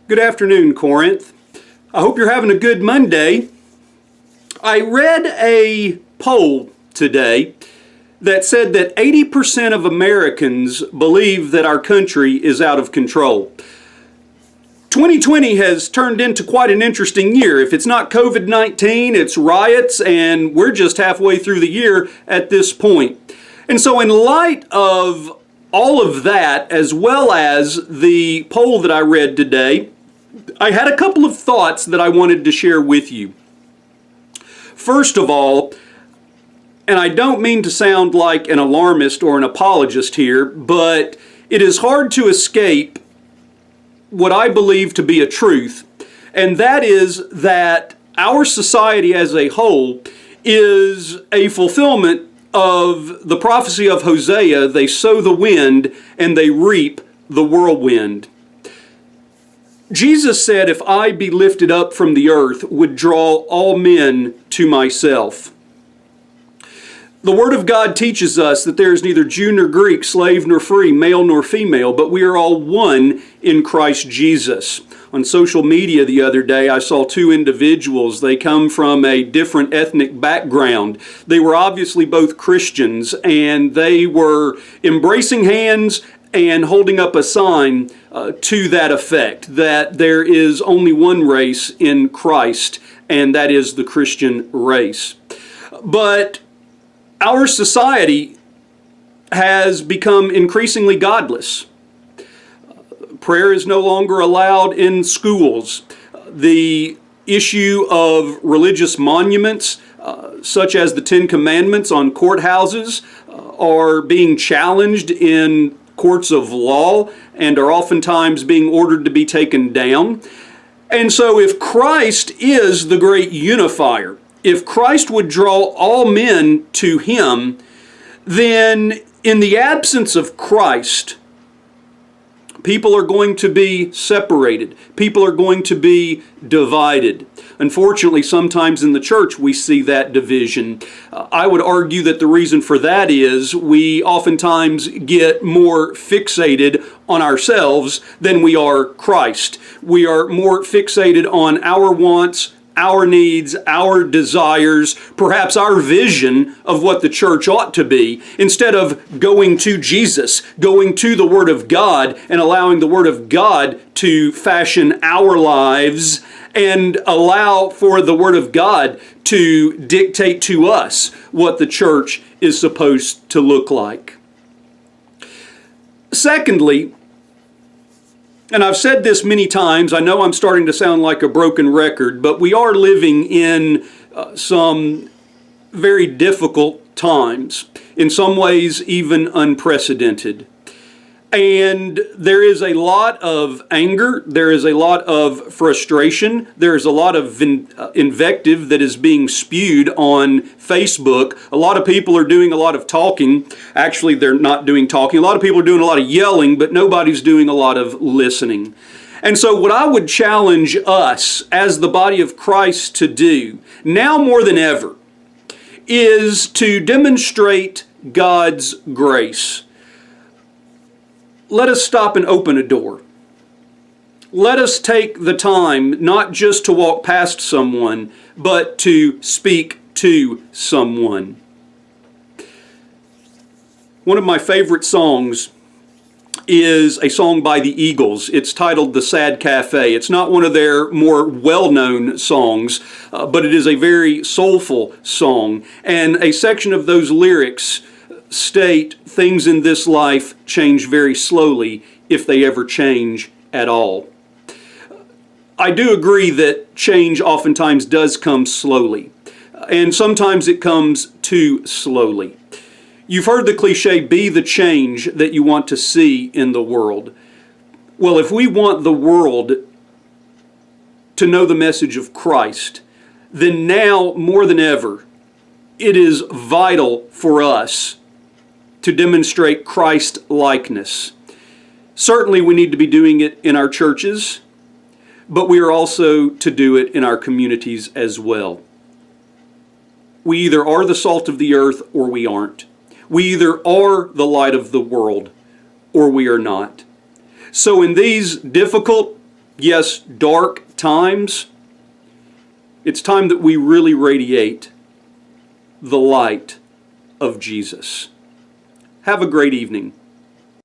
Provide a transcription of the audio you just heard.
Good afternoon, Corinth. I hope you're having a good Monday. I read a poll today that said that 80% of Americans believe that our country is out of control. 2020 has turned into quite an interesting year. If it's not COVID-19, it's riots, and we're just halfway through the year at this point. And so in light of all of that, as well as the poll that I read today, I had a couple of thoughts that I wanted to share with you. First of all, and I don't mean to sound like an alarmist or an apologist here, but it is hard to escape what I believe to be a truth, and that is that our society as a whole is a fulfillment of the prophecy of Hosea. They sow the wind and they reap the whirlwind. Jesus said, "If I be lifted up from the earth, would draw all men to myself." The Word of God teaches us that there is neither Jew nor Greek, slave nor free, male nor female, but we are all one in Christ Jesus. On social media the other day, I saw two individuals. They come from a different ethnic background. They were obviously both Christians, and they were embracing hands and holding up a sign to that effect, that there is only one race in Christ, and that is the Christian race. But our society has become increasingly godless. Prayer is no longer allowed in schools. The issue of religious monuments, such as the Ten Commandments on courthouses, are being challenged in courts of law and are oftentimes being ordered to be taken down. And so if Christ is the great unifier, if Christ would draw all men to Him, then in the absence of Christ, people are going to be separated. People are going to be divided. Unfortunately, sometimes in the church we see that division. I would argue that the reason for that is we oftentimes get more fixated on ourselves than we are Christ. We are more fixated on our wants, our needs, our desires, perhaps our vision of what the church ought to be, instead of going to Jesus, going to the Word of God, and allowing the Word of God to fashion our lives and allow for the Word of God to dictate to us what the church is supposed to look like. Secondly, and I've said this many times, I know I'm starting to sound like a broken record, but we are living in some very difficult times, in some ways even unprecedented. And there is a lot of anger, there is a lot of frustration, there is a lot of invective that is being spewed on Facebook. A lot of people are doing a lot of talking. Actually, they're not doing talking. A lot of people are doing a lot of yelling, but nobody's doing a lot of listening. And so what I would challenge us as the body of Christ to do, now more than ever, is to demonstrate God's grace. Let us stop and open a door. Let us take the time not just to walk past someone, but to speak to someone. One of my favorite songs is a song by the Eagles. It's titled "The Sad Cafe." It's not one of their more well-known songs, but it is a very soulful song. And a section of those lyrics state, "Things in this life change very slowly, if they ever change at all." I do agree that change oftentimes does come slowly, and sometimes it comes too slowly. You've heard the cliche, be the change that you want to see in the world. Well, if we want the world to know the message of Christ, then now more than ever, it is vital for us to demonstrate Christ-likeness. Certainly we need to be doing it in our churches, but we are also to do it in our communities as well. We either are the salt of the earth or we aren't. We either are the light of the world or we are not. So in these difficult yes, dark times, it's time that we really radiate the light of Jesus. Have a great evening.